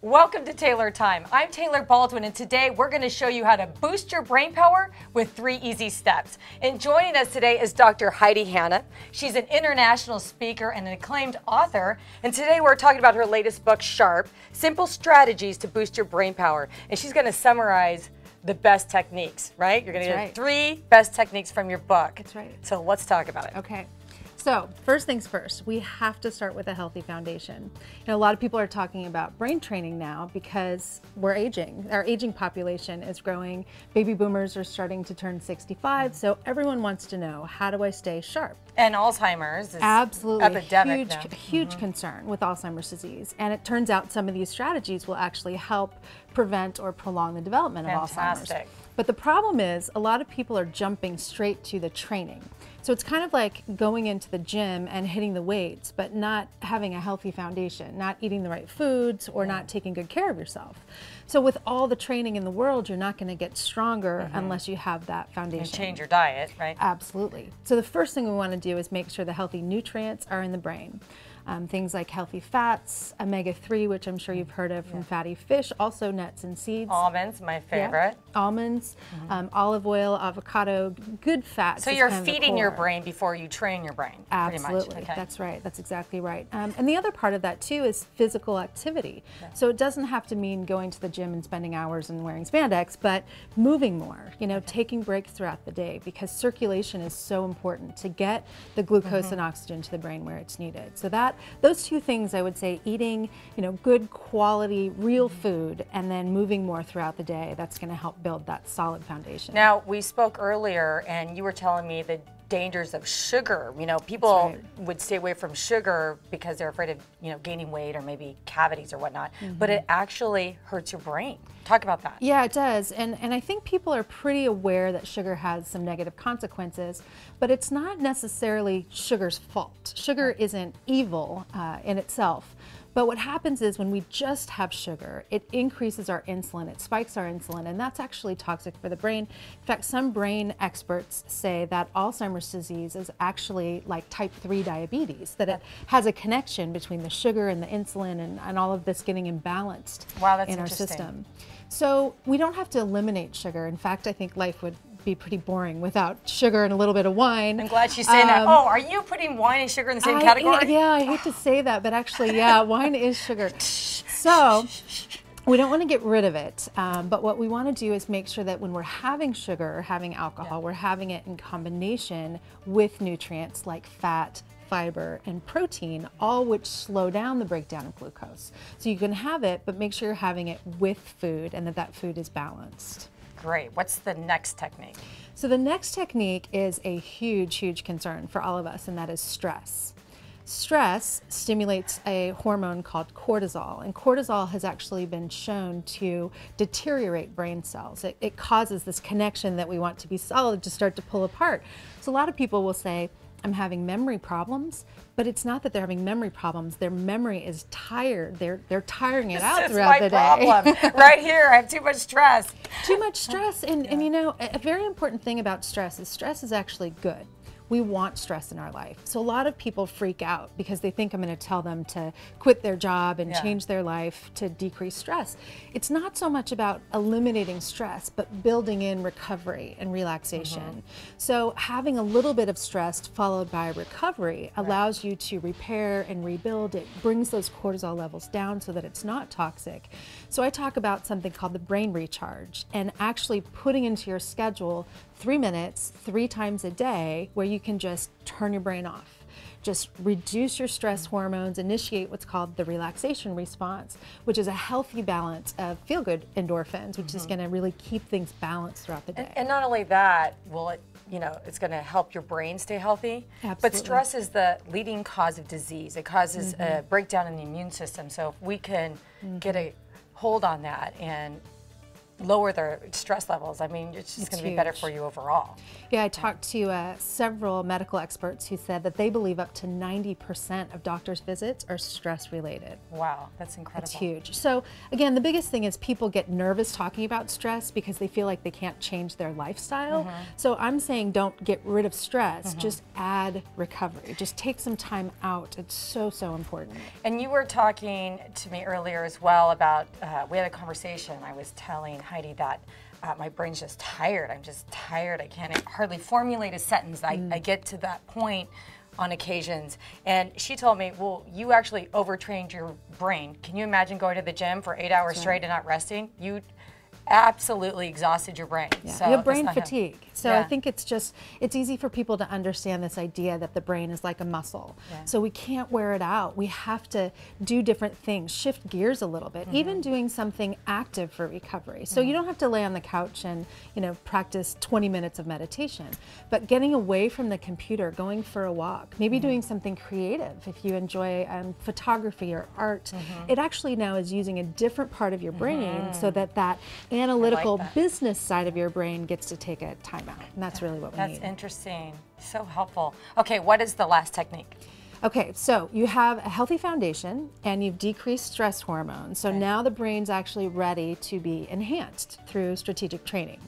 Welcome to Taylor Time. I'm Taylor Baldwin, and today we're going to show you how to boost your brain power with 3 easy steps. And joining us today is Dr. Heidi Hanna. She's an international speaker and an acclaimed author. And today we're talking about her latest book, Sharp, Simple Strategies to Boost Your Brain Power. And she's going to summarize the best techniques, right? You're going to get 3 best techniques from your book. That's right. So let's talk about it. Okay. So first things first, we have to start with a healthy foundation. You know, a lot of people are talking about brain training now because we're aging. Our aging population is growing. Baby boomers are starting to turn 65. So everyone wants to know, how do I stay sharp? And Alzheimer's is absolutely epidemic huge concern with Alzheimer's disease. And it turns out some of these strategies will actually help prevent or prolong the development of Alzheimer's. But the problem is a lot of people are jumping straight to the training. So it's kind of like going into the gym and hitting the weights, but not having a healthy foundation, not eating the right foods or not taking good care of yourself. So with all the training in the world, you're not going to get stronger unless you have that foundation. And change your diet, right? Absolutely. So the first thing we want to do is make sure the healthy nutrients are in the brain. Things like healthy fats, omega-3, which I'm sure you've heard of from fatty fish, also nuts and seeds. Almonds, my favorite. Yeah. Almonds, olive oil, avocado, good fats. So you're feeding your brain before you train your brain, absolutely. pretty much. Okay. That's right. That's exactly right. And the other part of that too is physical activity. So it doesn't have to mean going to the gym and spending hours and wearing spandex, but moving more, you know, taking breaks throughout the day, because circulation is so important to get the glucose and oxygen to the brain where it's needed. So those 2 things, I would say, eating, you know, good quality, real food, and then moving more throughout the day, that's going to help build that solid foundation. Now, we spoke earlier, and you were telling me the dangers of sugar. You know, people would stay away from sugar because they're afraid of, you know, gaining weight or maybe cavities or whatnot, but it actually hurts your brain. Talk about that. Yeah, it does. And I think people are pretty aware that sugar has some negative consequences, but it's not necessarily sugar's fault. Sugar isn't evil in itself. But what happens is when we just have sugar, it increases our insulin, it spikes our insulin, and that's actually toxic for the brain. In fact, some brain experts say that Alzheimer's disease is actually like type 3 diabetes, that it has a connection between the sugar and the insulin and all of this getting imbalanced in our system. So we don't have to eliminate sugar. In fact, I think life would be pretty boring without sugar and a little bit of wine. I'm glad she's saying that. Oh, are you putting wine and sugar in the same category? Yeah, I hate to say that, but actually, yeah, wine is sugar. So we don't want to get rid of it, but what we want to do is make sure that when we're having sugar or having alcohol, we're having it in combination with nutrients like fat, fiber, and protein, all which slow down the breakdown of glucose. So you can have it, but make sure you're having it with food and that food is balanced. Great. What's the next technique? So the next technique is a huge concern for all of us, and that is stress. Stress stimulates a hormone called cortisol, and cortisol has actually been shown to deteriorate brain cells. It causes this connection that we want to be solid to start to pull apart. So a lot of people will say, I'm having memory problems, but it's not that they're having memory problems. Their memory is tired. They're tiring it out throughout the day. This is my problem. Right here, I have too much stress. Too much stress, and you know, a very important thing about stress is actually good. We want stress in our life. So a lot of people freak out because they think I'm going to tell them to quit their job and change their life to decrease stress. It's not so much about eliminating stress, but building in recovery and relaxation. So having a little bit of stress followed by recovery allows you to repair and rebuild. It brings those cortisol levels down so that it's not toxic. So I talk about something called the brain recharge, and actually putting into your schedule 3 minutes, 3 times a day, where you can just turn your brain off. Just reduce your stress hormones, initiate what's called the relaxation response, which is a healthy balance of feel-good endorphins, which is going to really keep things balanced throughout the day. And not only that, will it, you know, it's going to help your brain stay healthy. Absolutely. But stress is the leading cause of disease. It causes a breakdown in the immune system. So if we can get a hold on that and lower their stress levels. I mean, it's just going to be better for you overall. Yeah, I talked to several medical experts who said that they believe up to 90% of doctors' visits are stress related. Wow, that's incredible. It's huge. So again, the biggest thing is people get nervous talking about stress because they feel like they can't change their lifestyle. So I'm saying don't get rid of stress, just add recovery. Just take some time out. It's so, so important. And you were talking to me earlier as well about, we had a conversation, I was telling Heidi that my brain's just tired. I'm just tired. I can't hardly formulate a sentence. I get to that point on occasions. And she told me, well, you actually overtrained your brain. Can you imagine going to the gym for 8 hours straight and not resting? You absolutely exhausted your brain. Yeah. So you have brain fatigue. So Yeah. I think it's easy for people to understand this idea that the brain is like a muscle. Yeah. So we can't wear it out. We have to do different things, shift gears a little bit, even doing something active for recovery. So you don't have to lay on the couch and, practice 20 minutes of meditation, but getting away from the computer, going for a walk, maybe doing something creative. If you enjoy photography or art, it actually now is using a different part of your brain so that analytical business side of your brain gets to take a time out. And that's really what we need. That's interesting. So helpful. Okay, what is the last technique? Okay, so you have a healthy foundation and you've decreased stress hormones. So now the brain's actually ready to be enhanced through strategic training.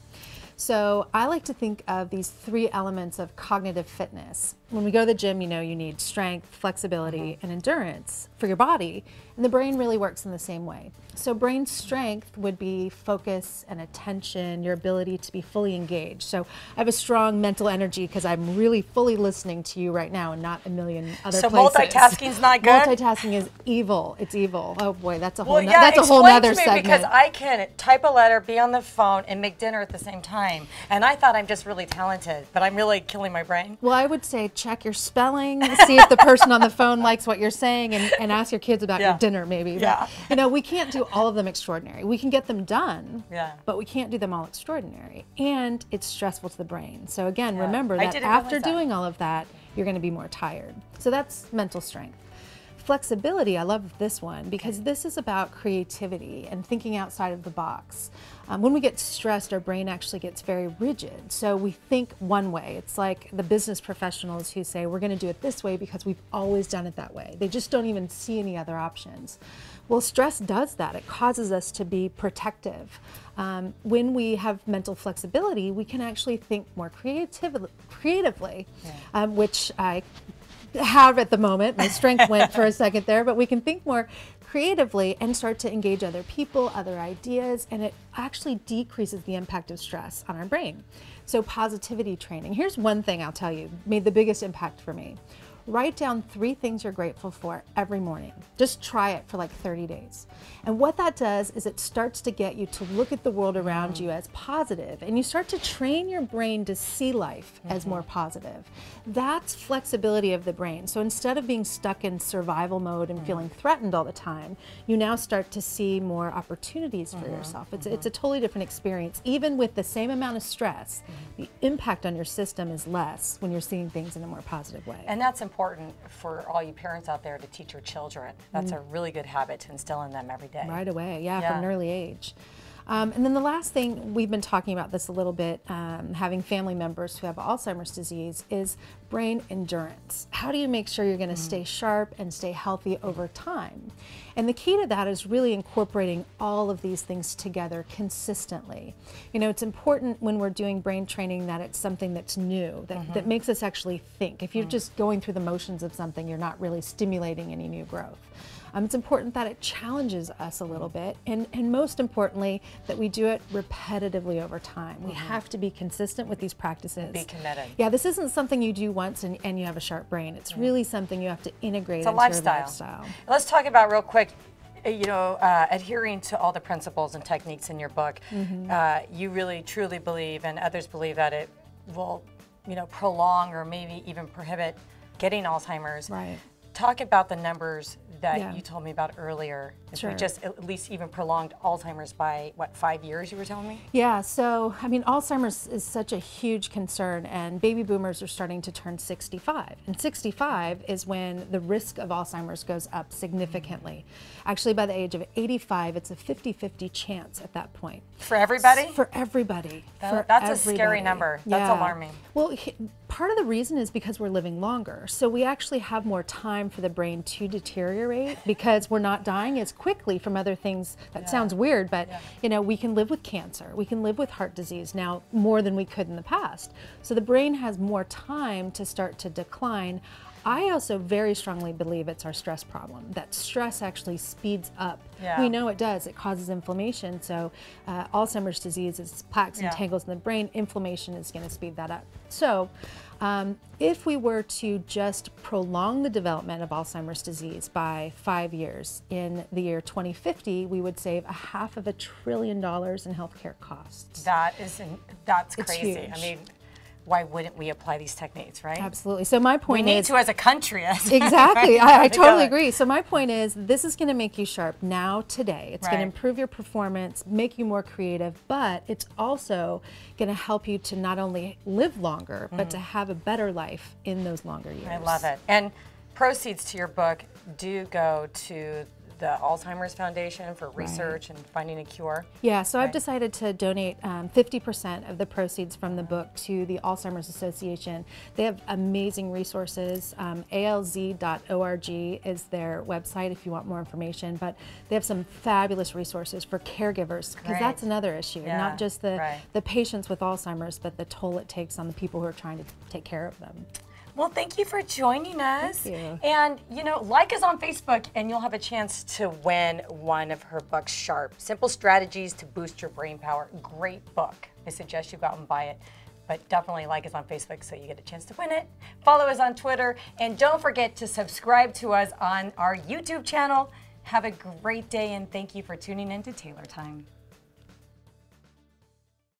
So I like to think of these 3 elements of cognitive fitness. When we go to the gym, you need strength, flexibility, and endurance for your body, and the brain really works in the same way. So brain strength would be focus and attention, your ability to be fully engaged. So I have a strong mental energy because I'm really fully listening to you right now and not a million other places. So multitasking is not good? Multitasking is evil. It's evil. Oh boy, that's a whole Explain nother to me, segment. because I can type a letter, be on the phone, and make dinner at the same time. And I thought I'm just really talented, but I'm really killing my brain. Well, I would say check your spelling, see if the person on the phone likes what you're saying, and ask your kids about your dinner maybe. Yeah. But, we can't do all of them extraordinary. We can get them done, but we can't do them all extraordinary. And it's stressful to the brain. So again, remember that after doing all of that, you're going to be more tired. So that's mental strength. Flexibility, I love this one because this is about creativity and thinking outside of the box. When we get stressed, our brain actually gets very rigid. So we think one way. It's like the business professionals who say, we're going to do it this way because we've always done it that way. They just don't even see any other options. Well, stress does that. It causes us to be protective. When we have mental flexibility, we can actually think more creatively, which I have at the moment. My strength went for a second there, but we can think more creatively and start to engage other people, other ideas, and it actually decreases the impact of stress on our brain. So positivity training. Here's one thing I'll tell you, made the biggest impact for me. Write down 3 things you're grateful for every morning. Just try it for like 30 days. And what that does is it starts to get you to look at the world around you as positive, and you start to train your brain to see life as more positive. That's flexibility of the brain. So instead of being stuck in survival mode and feeling threatened all the time, you now start to see more opportunities for yourself. It's a totally different experience. Even with the same amount of stress, the impact on your system is less when you're seeing things in a more positive way. And that's important for all you parents out there to teach your children. That's a really good habit to instill in them every day. Right away, from an early age. And then the last thing, we've been talking about this a little bit, having family members who have Alzheimer's disease, is brain endurance. How do you make sure you're going to stay sharp and stay healthy over time? And the key to that is really incorporating all of these things together consistently. It's important when we're doing brain training that it's something that's new, that makes us actually think. If you're just going through the motions of something, you're not really stimulating any new growth. It's important that it challenges us a little bit, and most importantly, that we do it repetitively over time. We have to be consistent with these practices. Be committed. Yeah, this isn't something you do once and you have a sharp brain. It's really something you have to integrate into your lifestyle. Let's talk about real quick, adhering to all the principles and techniques in your book. You really truly believe, and others believe, that it will, prolong or maybe even prohibit getting Alzheimer's. Right. Talk about the numbers that you told me about earlier. If we just at least even prolonged Alzheimer's by, what, 5 years you were telling me? Yeah, so, I mean, Alzheimer's is such a huge concern, and baby boomers are starting to turn 65. And 65 is when the risk of Alzheimer's goes up significantly. Actually, by the age of 85, it's a 50-50 chance at that point. For everybody? For everybody. That's a scary number. That's alarming. Well, part of the reason is because we're living longer. So we actually have more time for the brain to deteriorate because we're not dying as quickly from other things. That sounds weird, but you know, we can live with cancer. We can live with heart disease now more than we could in the past. So the brain has more time to start to decline. I also very strongly believe it's our stress problem, that stress actually speeds up. We know it does. It causes inflammation. So Alzheimer's disease is plaques and tangles in the brain. Inflammation is going to speed that up. So if we were to just prolong the development of Alzheimer's disease by 5 years, in the year 2050, we would save $500 billion in healthcare costs. That's crazy. Huge. I mean, why wouldn't we apply these techniques, right? Absolutely. So my point is... We need to as a country. Exactly. I totally agree. So my point is, this is going to make you sharp now, today. It's going to improve your performance, make you more creative, but it's also going to help you to not only live longer, but to have a better life in those longer years. I love it. And proceeds to your book do go to the Alzheimer's Foundation for research and finding a cure. Yeah, so I've decided to donate 50% of the proceeds from the book to the Alzheimer's Association. They have amazing resources. alz.org is their website if you want more information, but they have some fabulous resources for caregivers, because that's another issue, not just the patients with Alzheimer's, but the toll it takes on the people who are trying to take care of them. Well, thank you for joining us. Thank you. And, you know, like us on Facebook, and you'll have a chance to win one of her books, Sharp. Simple Strategies to Boost Your Brain Power. Great book. I suggest you go out and buy it. But definitely like us on Facebook so you get a chance to win it. Follow us on Twitter. And don't forget to subscribe to us on our YouTube channel. Have a great day, and thank you for tuning in to Taylor Time.